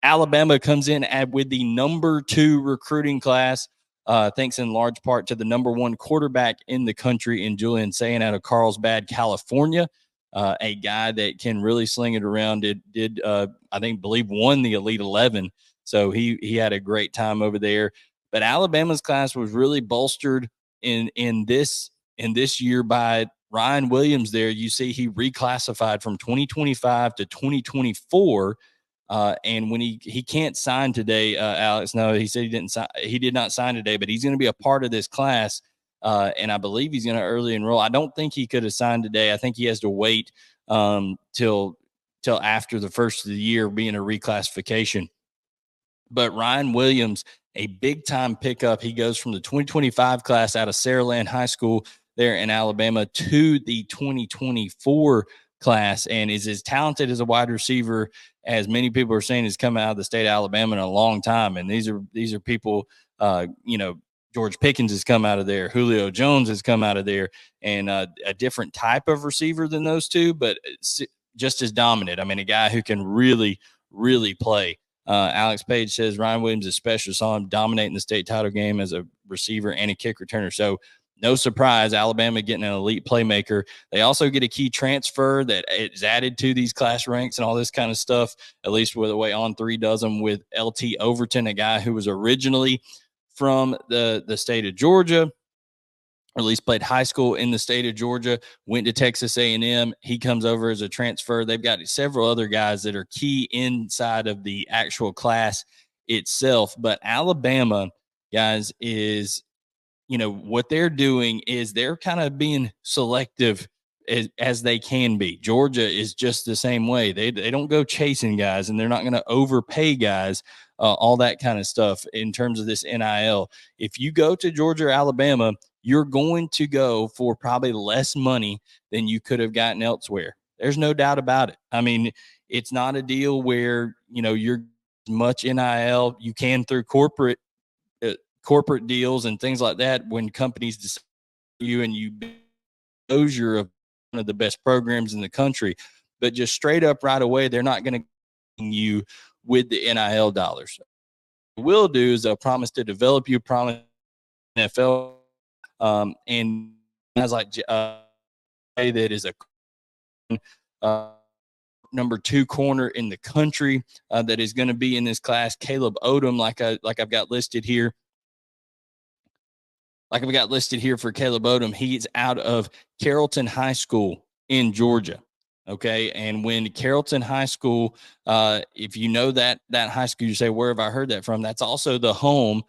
Alabama comes in with the number 2 recruiting class, thanks in large part to the number 1 quarterback in the country in Julian Sayin out of Carlsbad, California. A guy that can really sling it around. Believe won the Elite 11. So he had a great time over there. But Alabama's class was really bolstered in this year by Ryan Williams. There, you see, he reclassified from 2025 to 2024. And when he can't sign today, Alex, no, he said he did not sign today, but he's going to be a part of this class. And I believe he's going to early enroll. I don't think he could have signed today. I think he has to wait till after the first of the year, being a reclassification. But Ryan Williams, a big time pickup. He goes from the 2025 class out of Saraland High School there in Alabama to the 2024 class, and is as talented as a wide receiver as many people are saying has come out of the state of Alabama in a long time. And these are people, George Pickens has come out of there. Julio Jones has come out of there, and a different type of receiver than those two, but just as dominant. I mean, a guy who can really, really play. Alex Page says Ryan Williams is special. Saw him dominating the state title game as a receiver and a kick returner. So no surprise, Alabama getting an elite playmaker. They also get a key transfer that is added to these class ranks and all this kind of stuff, at least with the way On3 does them, with LT Overton, a guy who was originally from the state of Georgia, or at least played high school in the state of Georgia, went to Texas A&M. He comes over as a transfer. They've got several other guys that are key inside of the actual class itself. But Alabama, guys, is, what they're doing is they're kind of being selective as they can be. Georgia is just the same way. They don't go chasing guys, and they're not going to overpay guys, all that kind of stuff in terms of this NIL. If you go to Georgia or Alabama, you're going to go for probably less money than you could have gotten elsewhere. There's no doubt about it. I mean, it's not a deal where, you're much NIL you can through corporate deals and things like that when companies decide you and you exposure of one of the best programs in the country. But just straight up right away, they're not going to you with the NIL dollars. What will do is they'll promise to develop you, promise NFL, and guys like that is a number 2 corner in the country that is going to be in this class. Caleb Odom, like I've got listed here. Like I've got listed here for Caleb Odom, he's out of Carrollton High School in Georgia. Okay. And when Carrollton High School, if you know that high school, you say, where have I heard that from? That's also the home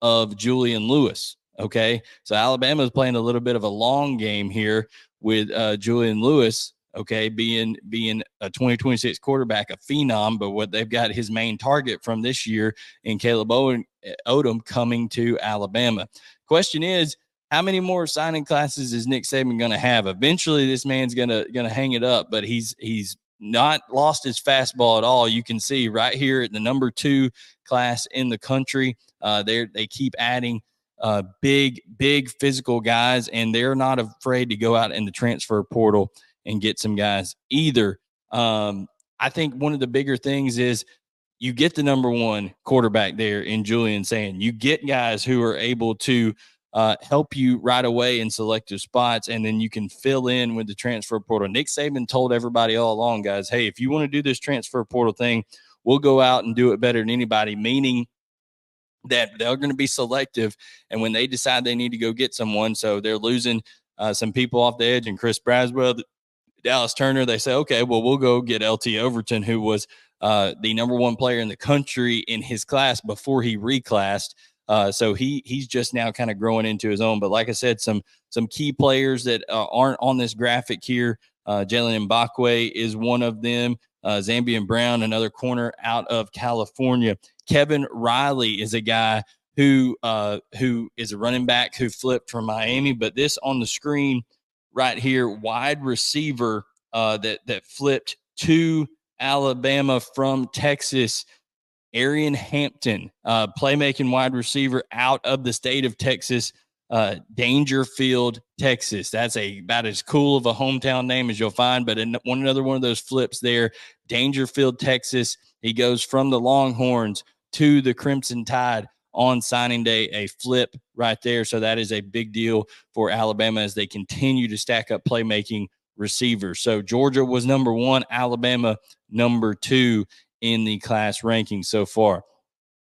of Julian Lewis. Okay. So Alabama is playing a little bit of a long game here with Julian Lewis. Okay. Being a 2026 quarterback, a phenom, but what they've got his main target from this year in Caleb Odom coming to Alabama. Question is, how many more signing classes is Nick Saban going to have? Eventually, this man's going to hang it up, but he's not lost his fastball at all. You can see right here at the number 2 class in the country, they keep adding big physical guys, and they're not afraid to go out in the transfer portal and get some guys either. I think one of the bigger things is you get the number 1 quarterback there in Julian Sayin. You get guys who are able to help you right away in selective spots, and then you can fill in with the transfer portal. Nick Saban told everybody all along, guys, hey, if you want to do this transfer portal thing, we'll go out and do it better than anybody, meaning that they're going to be selective, and when they decide they need to go get someone, so they're losing some people off the edge, and Chris Braswell, Dallas Turner, they say, okay, well, we'll go get LT Overton, who was the number 1 player in the country in his class before he reclassed. So he's just now kind of growing into his own. But like I said, some key players that aren't on this graphic here. Jalen Mbakwe is one of them. Zambian Brown, another corner out of California. Kevin Riley is a guy who is a running back who flipped from Miami. But this on the screen right here, wide receiver that flipped to Alabama from Texas, Aeryn Hamilton, playmaking wide receiver out of the state of Texas. Dangerfield, Texas. That's about as cool of a hometown name as you'll find, but another one of those flips there. Dangerfield, Texas. He goes from the Longhorns to the Crimson Tide on signing day, a flip right there. So that is a big deal for Alabama as they continue to stack up playmaking receivers. So Georgia was number 1, Alabama number 2 in the class ranking so far.